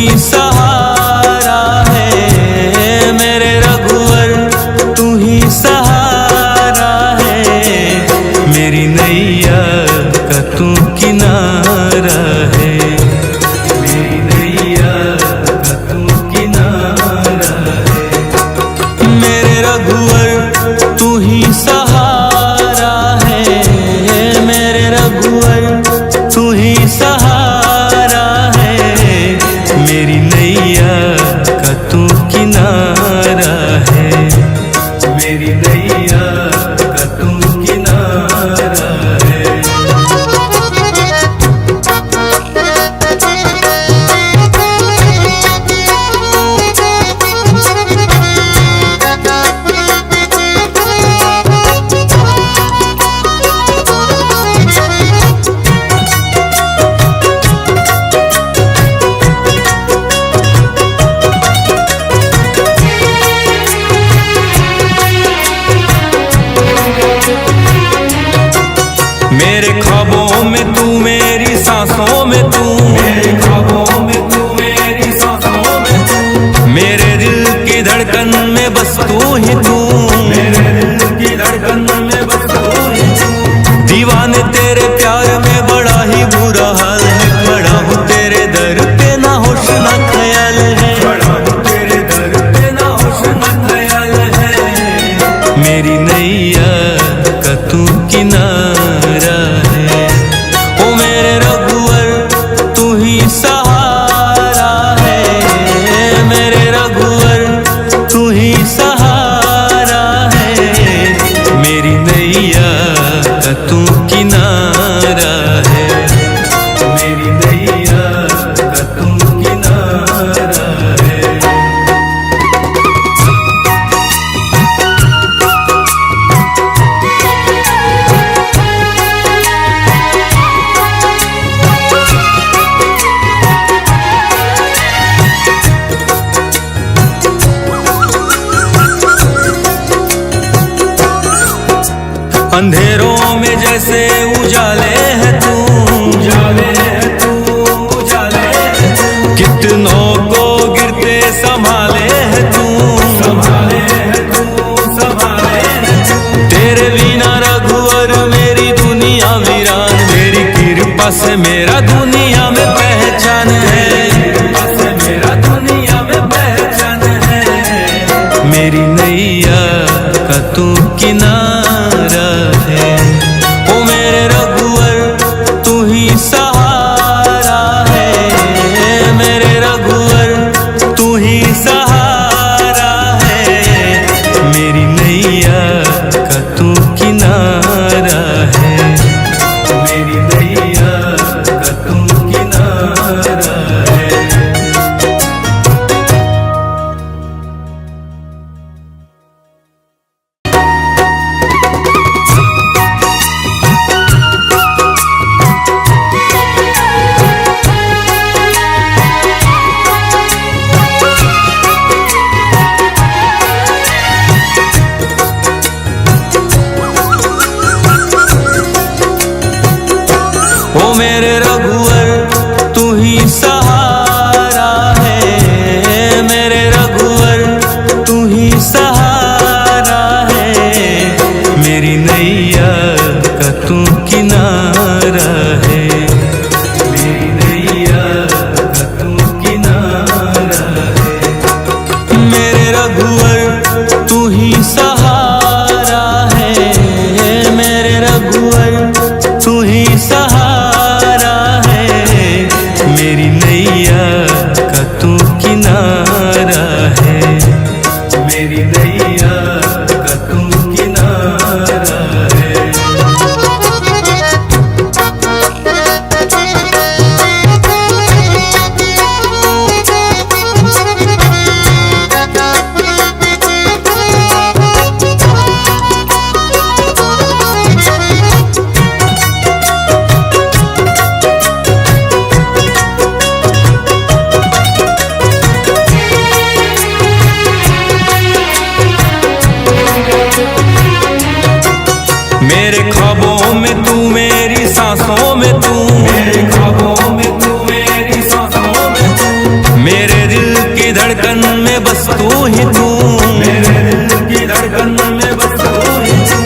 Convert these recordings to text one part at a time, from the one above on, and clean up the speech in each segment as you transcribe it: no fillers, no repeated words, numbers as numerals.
ही सहारा है, मेरे रघुवर तू ही सहारा है, मेरी नैया का तू किनारा है, मेरी नैया का तू किनारा है। मेरे रघुवर तू ही सहारा है, मेरे रघुवर तू ही सहारा है, मेरी नैया का तू किनारा है, मेरी नैया का तू किनारा है। मेरे ख्वाबों में तू, मेरी सांसों में तू, मेरे ख्वाबों में तू, मेरी सांसों में तू, मेरे दिल की धड़कन में बस तू ही तू, मेरे दिल की धड़कन में बस तू ही तू। दीवाने तेरे प्यार में बड़ा ही बुरा हाल है, खड़ा हूँ तेरे दर पे ना होश ना ख्याल है, खड़ा हूँ तेरे दर पे ना होश ना ख्याल है, मेरी नैया का तू किनारा है, ओ मेरे रघुवर तू ही सहारा है, मेरे रघुवर तू ही सहारा है, मेरी नैया का तू किनारा है, मेरी नैया का तू किनारा है। अंधेरों में जैसे उजाले है तू, उजाले है तू, उजाले है तू, कितनों को गिरते संभाले है तू, संभाले है तू, संभाले है तू। तेरे बिना रघुवर मेरी दुनिया वीरान, मेरी कृपा से मेरा दुनिया में पहचान है, कृपा से मेरा दुनिया में पहचान है, मेरी नैया का तू किनारा है, ओ मेरे रघुवर तू ही सहारा है, मेरे रघुवर तू ही सहारा है, मेरी नैया का तू किनारा है, मेरी नैया का तू किनारा है। ओ मेरे रघुवर तू ही सहारा है, मेरे रघुवर तू ही सहारा है, मेरी नैया का तू किनारा है, मेरी नैया का तू किनारा है। मेरे रघुवर तू ही सहारा है, मेरे रघुवर तू ही सहारा है, मेरी नैया का तू किनारा है, मेरी नैया का तू किनारा है। मेरे ख्वाबों में तू, मेरी सांसों में तू, मेरे ख्वाबों में तू, मेरी सांसों में तू, ही तू, मेरे दिल की धड़कन में बस तू ही तू।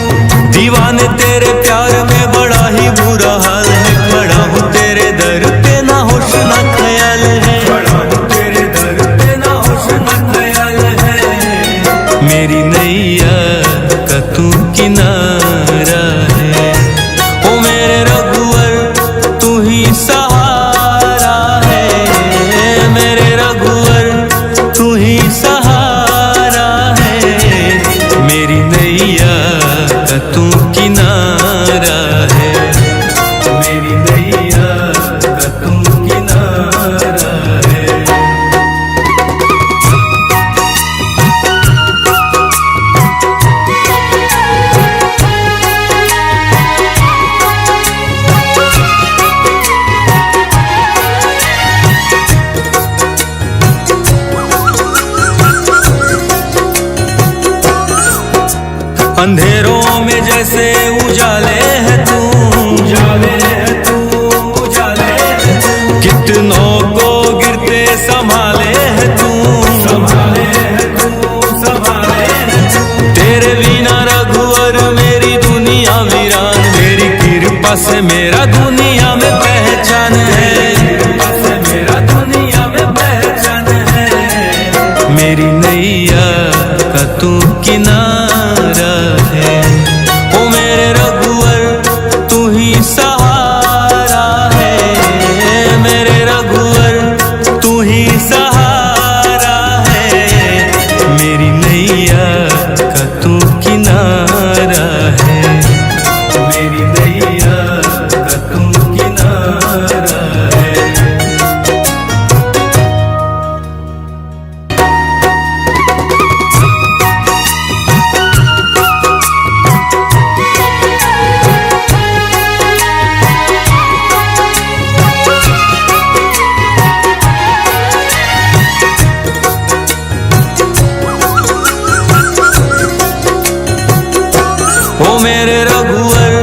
दीवाने तेरे प्यार में बड़ा ही बुरा हाल है, खड़ा हूँ तेरे दर पे ना होश ना ख्याल है, खड़ा हूँ तेरे दर पे ना होश ना ख्याल है। मेरी नैया का तू किनारा है, ओ मेरे रघुवर तू ही सहारा है, मेरे रघुवर तू ही सहारा है। मेरी नैया का तू किनारा है, मेरी नैया का तू किनारा है। अंधेरों में जैसे उजाले है तू, उजाले है तू, उजाले है तू। कितनों को गिरते संभाले है तू, संभाले है तू, संभाले है तू। तेरे बिना रघुवर मेरी दुनिया वीरान, मेरी कृपा से मेरा दुनिया में पहचान है, कृपा से मेरा दुनिया में पहचान है। मेरी नैया का तू किनारा है, ओ मेरे रघुवर तू ही सहारा है, मेरे रघुवर तू ही सहारा है। मेरी नैया का तू किनारा है, मेरी नैया का तू किनारा है। ओ मेरे रघुवर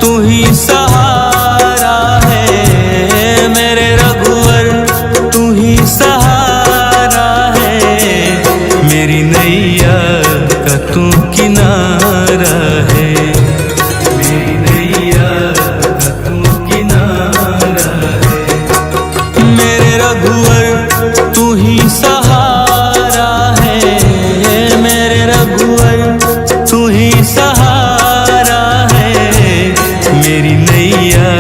तू ही सहारा है, मेरे रघुवर तू ही सहारा है। मेरी नैया का तू किनारा है, मेरी नैया का तू किनारा है। मेरे रघुवर तू ही सहारा है, मेरे रघुवर तू ही सहारा है। मेरी नैया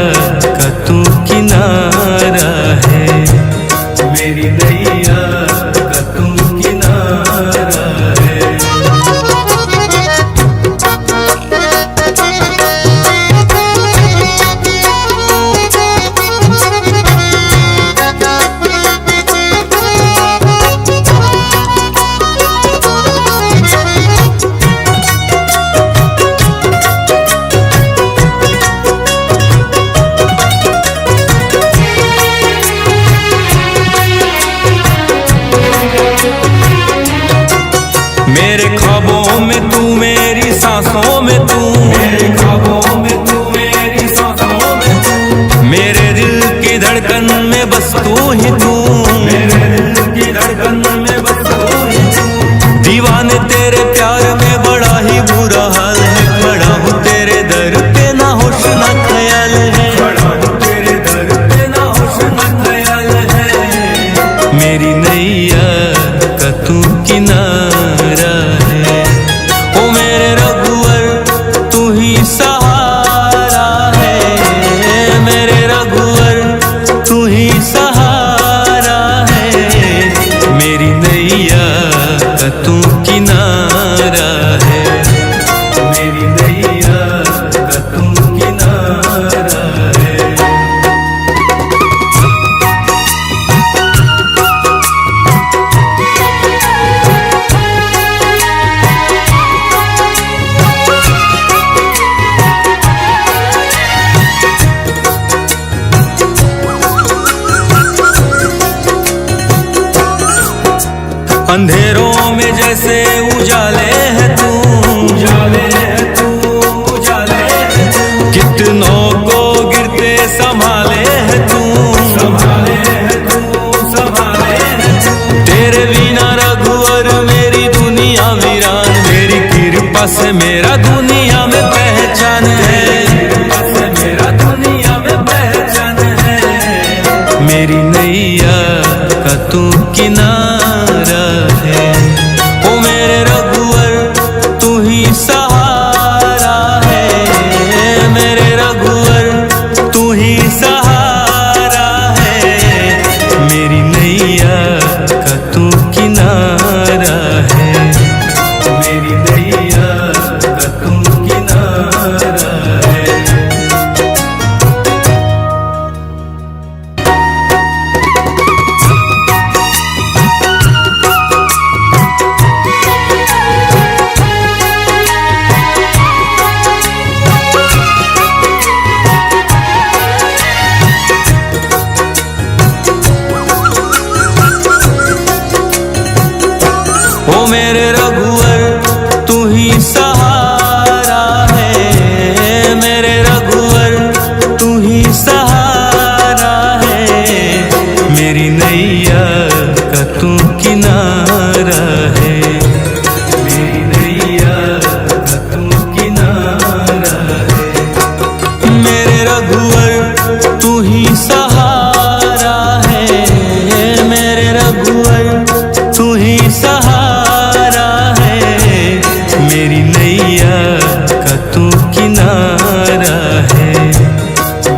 का तू किनारा है, मेरी नैया का तू किनारा है। मेरे ख्वाबों में तू, मेरी सांसों में तू, मेरे ख्वाबों में तू, मेरी सांसों में तू। मेरे दिल की धड़कन में बस तू ही तू, मेरे दिल की धड़कन में बस तू ही तू। दीवाने तेरे प्यार में बड़ा ही बुरा हाल है, खड़ा हूँ तेरे दर पे ना होश ना ख्याल है, खड़ा हूँ तेरे दर पे ना होश ना ख्याल है। मेरी नैया का तू किनारा है, ओ मेरे रघुवर तू ही सहारा है, मेरे रघुवर तू ही सहारा है। मेरी नैया का तू किनारा है, मेरी नैया का तू किनारा है। अंधेरों में जैसे उजाले है तू, उजाले है तू, उजाले है तू। कितनों को गिरते संभाले है तू, संभाले है तू, संभाले है तू। तेरे बिना रघुवर मेरी से मेरा दुनिया में पहचान है, कृपा से मेरा दुनिया में पहचान है। मेरी नैया का तू किनारा है, ओ मेरे रघुवर तू ही सहारा है, मेरे रघुवर तू ही सहारा है। मेरी नैया का तू किनारा है, मेरी नैया का तू किनारा है। ओ मेरे रघुवर तू ही सहारा है, मेरे रघुवर तू ही सहारा है। मेरी नैया का तू किनारा है, मेरी नैया का तू किनारा है। मेरे रघुवर तू ही सहारा है, मेरे रघुवर तू ही सहारा है। मेरी नैया का तू किनारा है,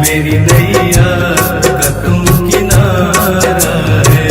मेरी नैया का तू किनारा है।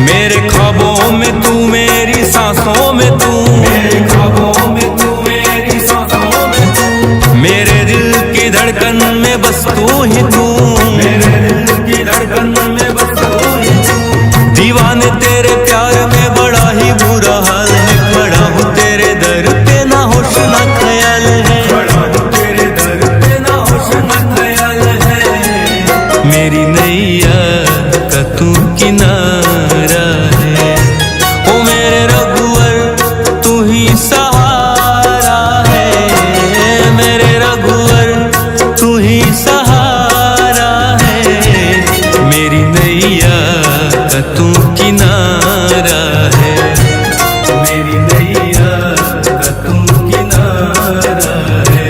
मेरे ख्वाबों में तू, मेरी सांसों में तू, मेरे ख्वाबों में तू, मेरी सांसों में तू, मेरे दिल की धड़कन में बस तू ही तू, मेरे दिल की धड़कन में बस तू ही तू। दीवाने तेरे प्यार में बड़ा ही बुरा हाल है, खड़ा हूँ तेरे दर पे ना होश ना ख्याल है, खड़ा हूँ तेरे दर पे ना होश ना ख्याल है। मेरी नैया का तू किनारा है, ओ मेरे रघुवर तू ही सहारा है, मेरे रघुवर तू ही सहारा है। मेरी नैया का तू किनारा है, मेरी नैया का तू किनारा है।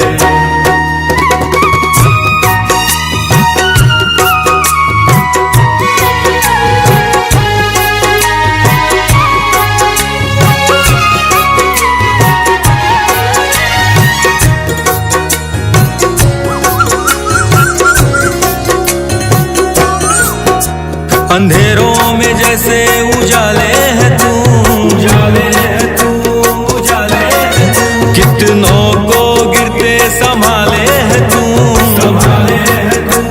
अंधेरों में जैसे उजाले है तू, उजाले है तू, उजाले है तू। कितनों को गिरते संभाले है तू, संभाले है तू,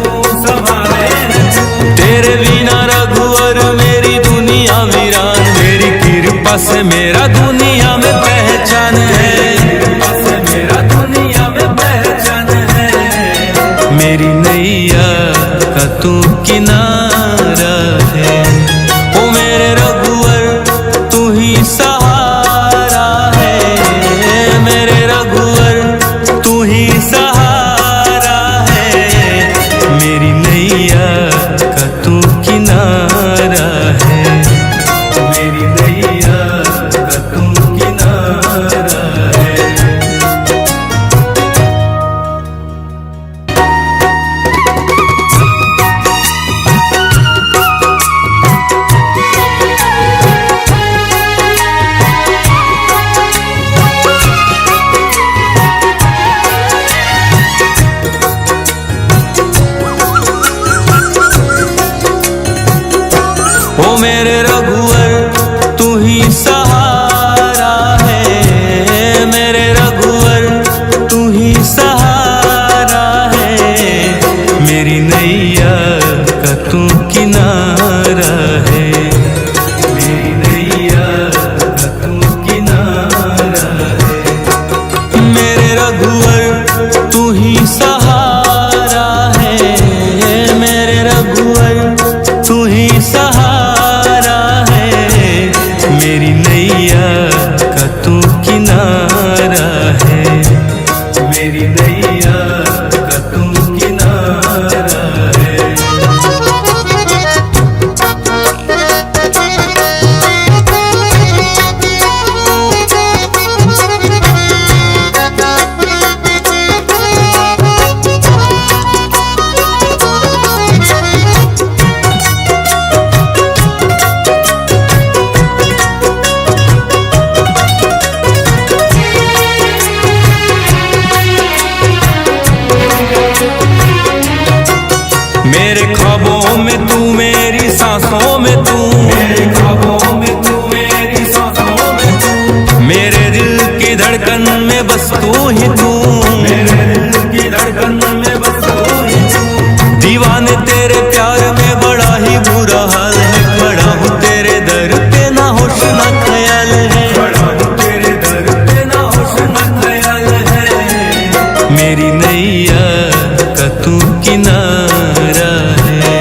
संभाले है तू। तेरे बिना रघुवर मेरी दुनिया वीरान, मेरी कृपा से मेरा दुनिया में पहचान है, कृपा से मेरा दुनिया में पहचान है। मेरी नैया का तू किनारा है, ओ मेरे रघुवर तू ही सहारा है, मेरे रघुवर तू ही सहारा है। मेरी नैया का तू किनारा है, मेरी नैया का तू किनारा है। किनारा है।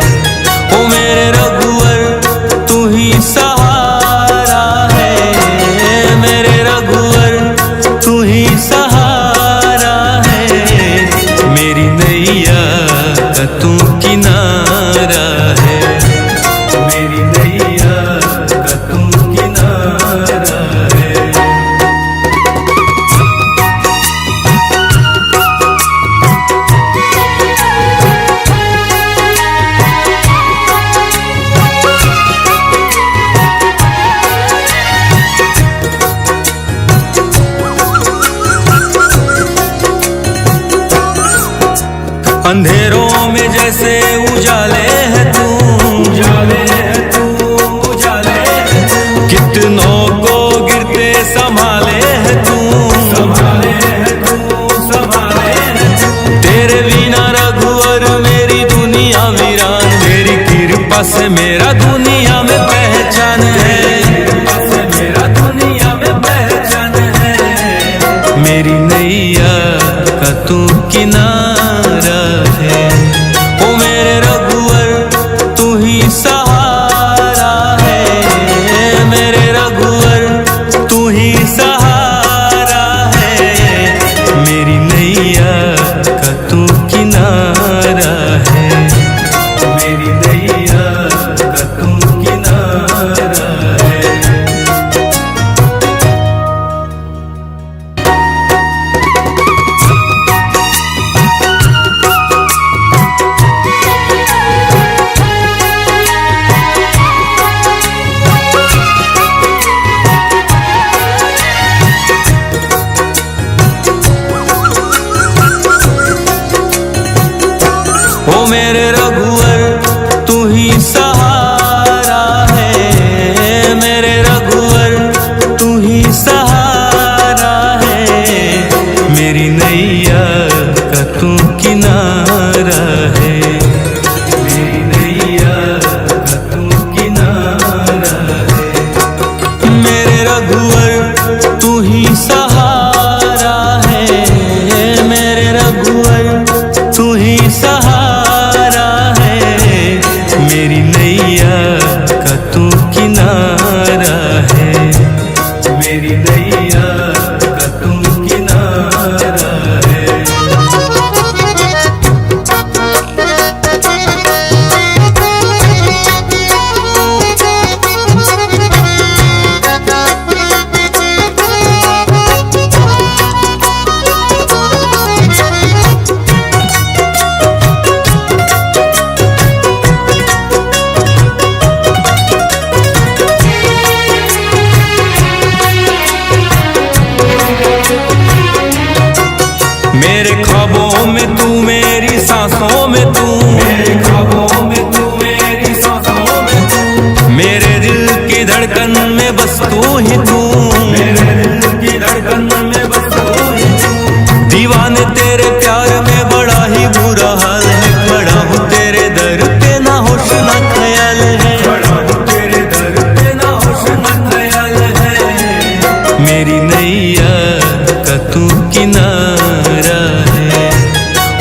ओ मेरे रघुवर तू ही सहारा है, मेरे रघुवर तू ही सहारा है, मेरी नैया का तू किनारा है, मेरी नैया का तू किनारा है। अंधेरों में जैसे उजाले है तू, उजाले है तू, उजाले है तू, कितनों को गिरते संभाले है तू, संभाले है तू, संभाले है तू। तेरे बिना रघुवर मेरी दुनिया वीरान, तेरी कृपा से मेरा दुनिया में पहचान है, कृपा से मेरा दुनिया में पहचान है, मेरी नैया का तू किनारा है। ओ मेरे रघुवर तू ही सहारा है, मेरे रघुवर तू ही सहारा है, मेरी नैया का तू किनारा है, मेरी नैया का तू किनारा है। ओ मेरे रघुवर तू ही सहारा है, मेरे रघुवर तू ही सहारा है, मेरी नैया का तू किनारा है, मेरी नैया का तू किनारा है। मेरे रघुवर तू ही सहारा है, मेरे रघुवर तू ही सहारा है, मेरी नैया का तू किनारा है, मेरी नैया का तू किनारा है। मेरे ख्वाबों में तू, मेरी सांसों में तू, मेरे ख्वाबों में तू, मेरी सांसों में तू, मेरे दिल की धड़कन में बस तू ही तू, मेरे दिल की धड़कन में बस तू ही तू। दीवाने तेरे प्यार में बड़ा ही बुरा हाल है, खड़ा हूँ तेरे दर पे ना होश ना ख्याल है, खड़ा हूँ तेरे दर पे ना होश ना ख्याल है, मेरी नैया का तू किनारा है।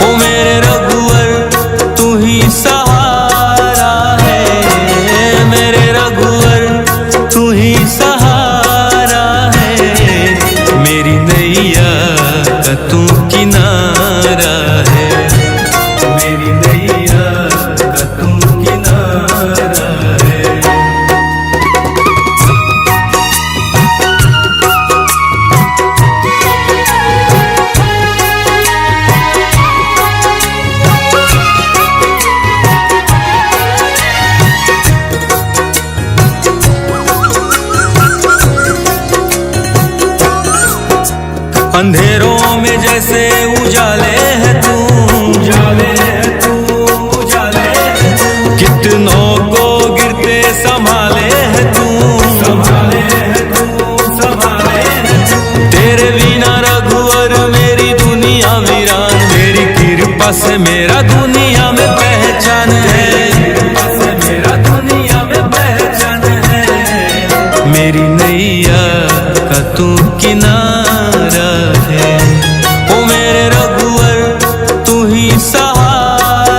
ओ मेरे रघुवर तू ही सहारा है, मेरे रघुवर तू ही सहारा है, मेरी नैया का तू किनारा है, मेरी नैया का तू किनारा है। अंधेरों में जैसे उजाले है तू, उजाले है तू, उजाले है तू, कितनों को गिरते संभाले है तू, संभाले है तू, संभाले है तू। तेरे बिना रघुवर मेरी दुनिया वीरान, तेरी कृपा से मेरा दुनिया में पहचान है, कृपा से मेरा दुनिया में पहचान है, मेरी नैया का तू किनारा है। ओ मेरे रघुवर तू ही सहारा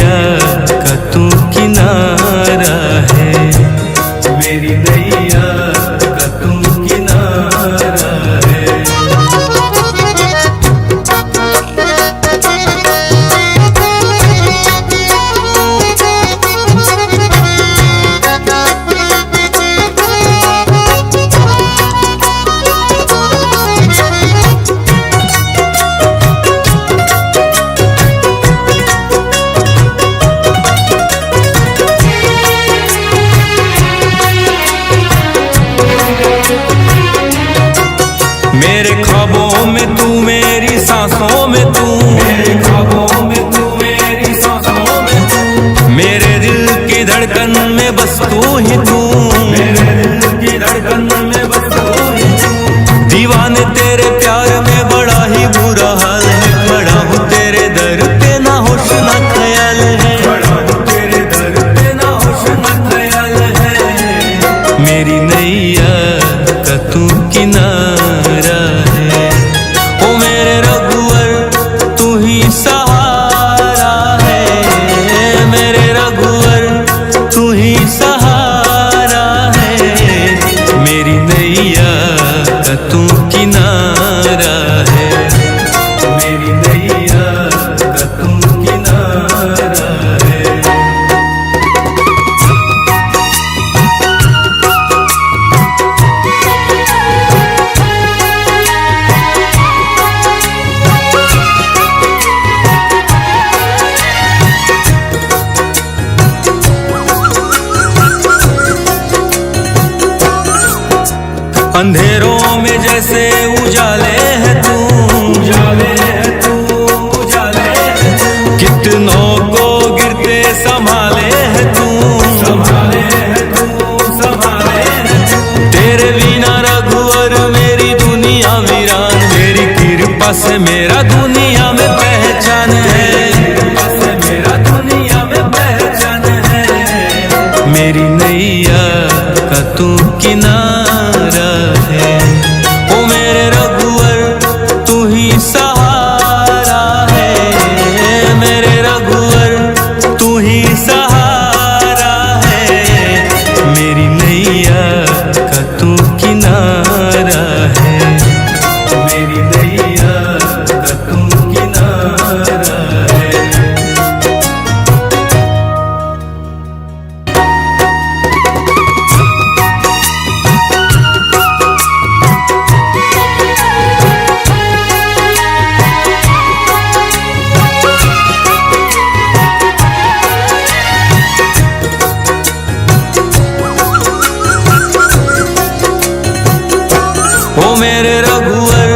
नैया का तू किनारा है, मेरी नैया का तू किनारा है। मेरे ख्वाबों में तू, मेरी सांसों में तू, मेरे ख्वाबों में तू, मेरी सांसों में तू, मेरे दिल की धड़कन में बस तू ही तू, मेरे दिल की धड़कन में बस तू ही तू। दीवाने तेरे प्यार में बड़ा ही बुरा हाल है, खड़ा हूँ तेरे दर पे ना होश ना ख्याल है, खड़ा हूँ तेरे दर पे ना होश ना ख्याल है। मेरी नैया का तू किनारा है, ओ मेरे रघुवर तू ही सहारा है, मेरे रघुवर तू ही सहारा है। मेरी नैया का तू किनारा है, मेरी नैया का तू किनारा है। अंधेरों में जैसे उजाले है तू, उजाले है तू, उजाले है तू। कितनों को गिरते संभाले है तू, संभाले है तू, संभाले है तू। तेरे बिना रघुवर मेरी दुनिया वीरान, मेरी कृपा से मेरा दुनिया में पहचान है, कृपा से मेरा दुनिया में पहचान है। मेरी नैया का तू किनारा है, ओ मेरे रघुवर तू ही सहारा है, मेरे रघुवर तू ही सहारा है। मेरी नैया का तू किनारा है, मेरी नैया का तू किनारा है। ओ मेरे रघुवर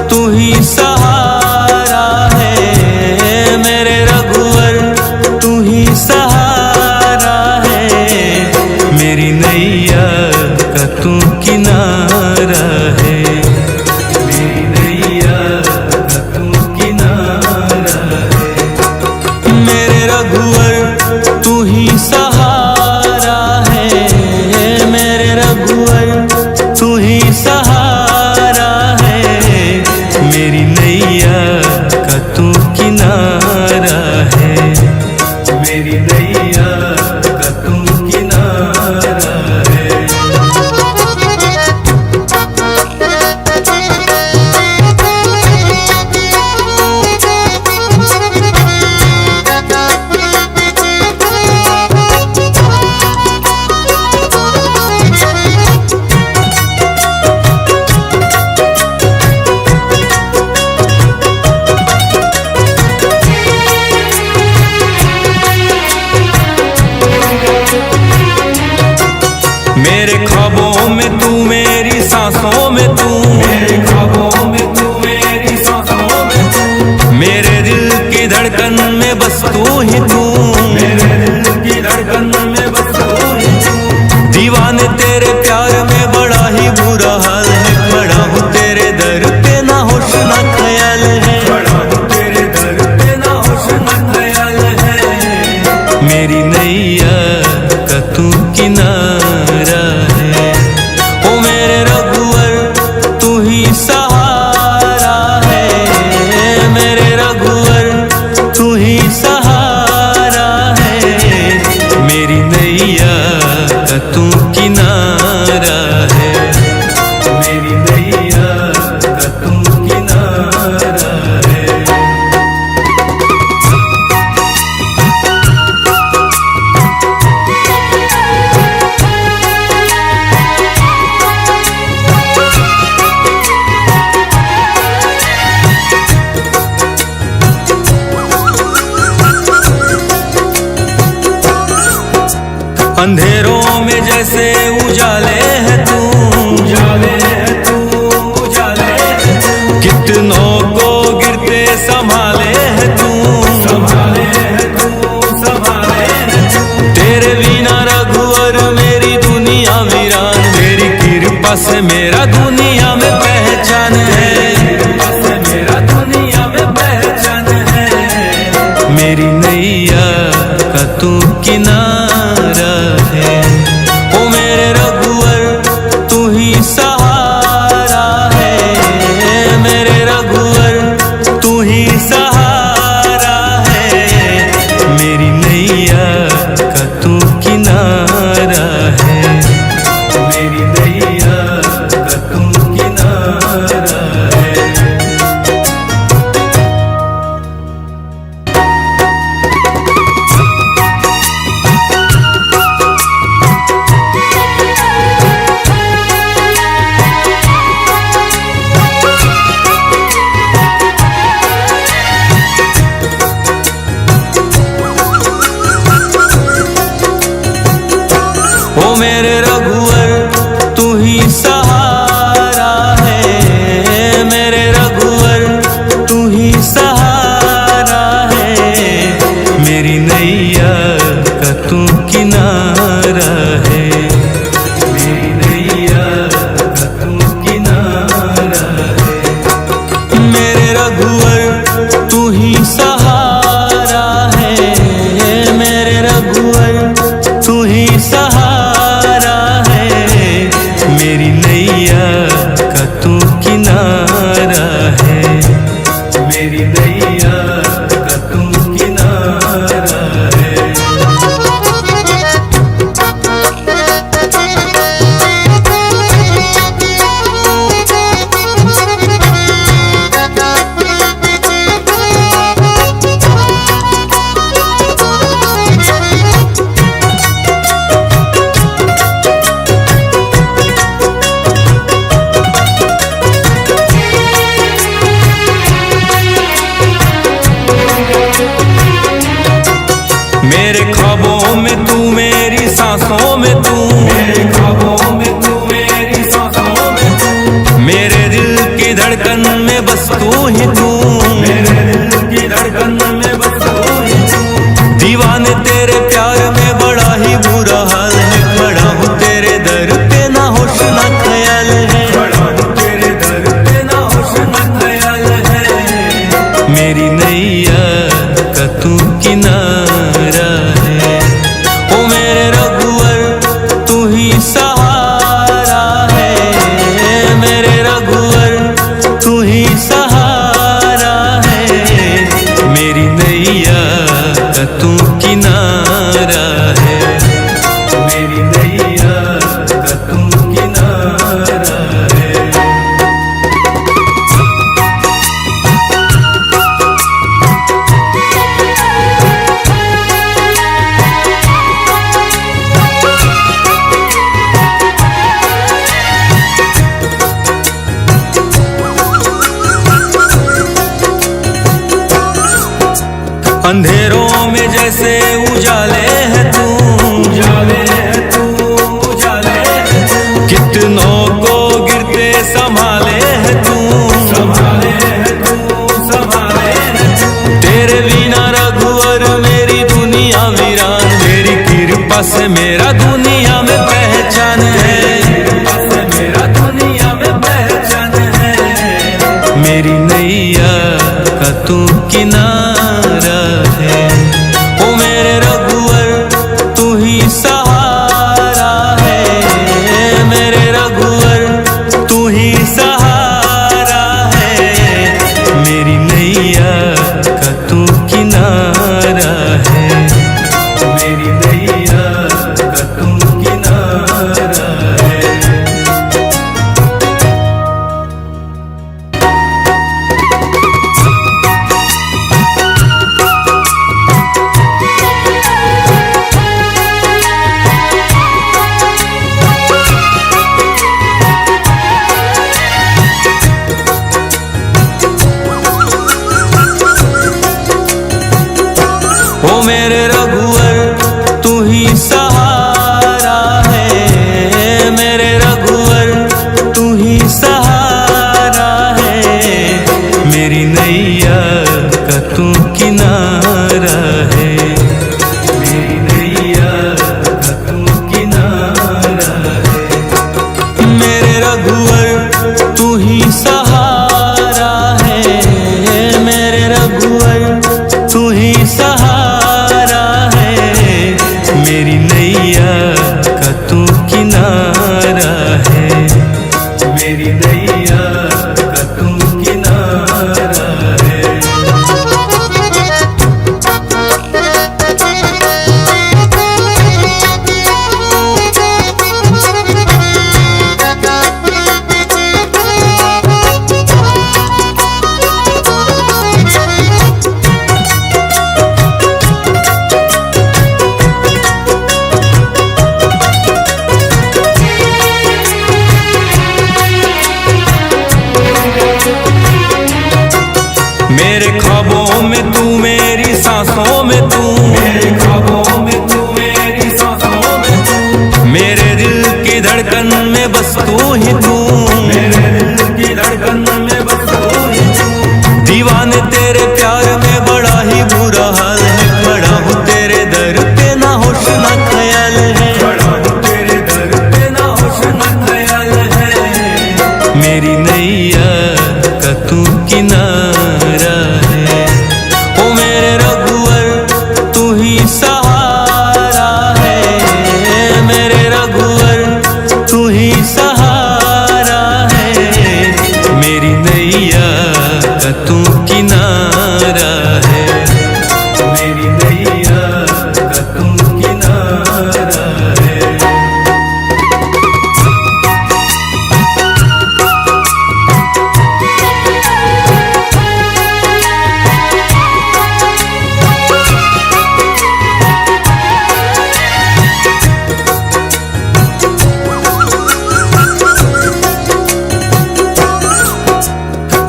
तू ही सहारा है, मेरे रघुवर तू ही सहारा है। मेरी नैया का तू किनारा है, मेरी नैया का तू किनारा है। मेरे रघुवर तू ही सहारा है, मेरे रघुवर तू ही सहारा है। मेरी नैया का तू किनारा है, मेरी नैया का तू किनारा है। मेरे ख्वाबों में तू, मेरी सांसों में तू, मेरे ख्वाबों में तू, मेरी सांसों में तू, मेरे दिल की धड़कन में बस तू ही तू, मेरे दिल की धड़कन में बस तू ही तू। दीवाने तेरे प्यार में बड़ा ही बुरा हाल है, खड़ा हूँ तेरे दर पे ना होश ना ख्याल है, खड़ा हूँ तेरे दर पे ना होश ना ख्याल है। मेरी नैया का तू किनारा है, ओ मेरे रघुवर तू ही सहारा है, मेरे रघुवर तू ही सहारा अंधेरों में जैसे उजाले है तू, उजाले है तू, उजाले है तू। कितनों को गिरते संभाले है तू, संभाले है तू, संभाले है तू। तेरे बिना रघुवर मेरी दुनिया वीरान, तेरी कृपा से मेरा दुनिया में पहचान है, कृपा से मेरा दुनिया में पहचान है। मेरी नैया का तू किनारा है, ओ मेरे रघुवर तू ही सहारा है, मेरे रघुवर तू ही सहारा है। मेरी नैया का तू किनारा है, मेरी नैया का तू किनारा है। ओ मेरे रघुवर तू ही सहारा है, मेरे रघुवर तू ही सहारा है। मेरी नैया का तू किनारा है, मेरी नैया का तू किनारा है। मेरे रघुवर तू ही सहारा है, मेरे रघुवर तू ही सहारा है। मेरी नैया का तू किनारा है, मेरी नैया का तू किनारा है। मेरे ख्वाबों में तू, मेरी सांसों में तू, मेरे ख्वाबों में तू, मेरी सांसों में तू। मेरे दिल की धड़कन में बस तू ही तू, मेरे दिल की धड़कन में बस तू ही तू। दीवाने तेरे प्यार में बड़ा ही बुरा हाल है, खड़ा हूँ तेरे दर पे ना होश ना ख्याल है, खड़ा हूँ तेरे दर पे ना होश ना ख्याल है। मेरी नैया का तू किनारा है, ओ मेरे रघुवर तू ही सहारा है, मेरे रघुवर तू ही सहारा है। मेरी नैया का तू किनारा है, मेरी नैया का तू किनारा है। अंधेरों में जैसे उजाले है तू, उजाले है तू, उजाले है तू। कितनों को गिरते संभाले है तू, संभाले है तू, संभाले है तू। तेरे बिना रघुवर मेरी दुनिया वीरान, तेरी कृपा से मेरा दुनिया में पहचान है, कृपा से मेरा दुनिया में पहचान है। मेरी नैया का तू किनारा है, ओ मेरे रघुवर तू ही सहारा है, मेरे रघुवर तू ही सहारा है। मेरी नैया का तू किनारा है, मेरी नैया का तू किनारा है।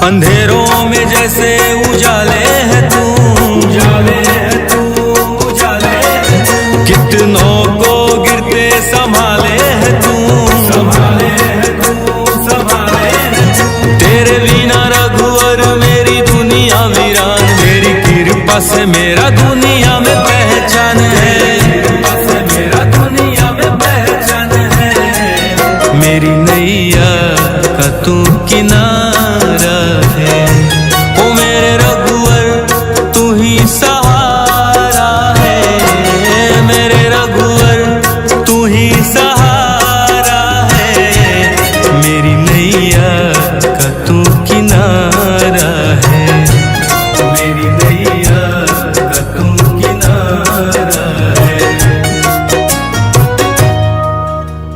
अंधेरों में जैसे उजाले है तू, उजाले है तू, उजाले है तू। कितनों को गिरते संभाले है तू, संभाले है तू, संभाले है तू। तेरे बिना रघुवर मेरी दुनिया वीरान, मेरी कृपा से मेरा दुनिया में पहचान है, कृपा से मेरा दुनिया में पहचान है। मेरी नैया का तू किनारा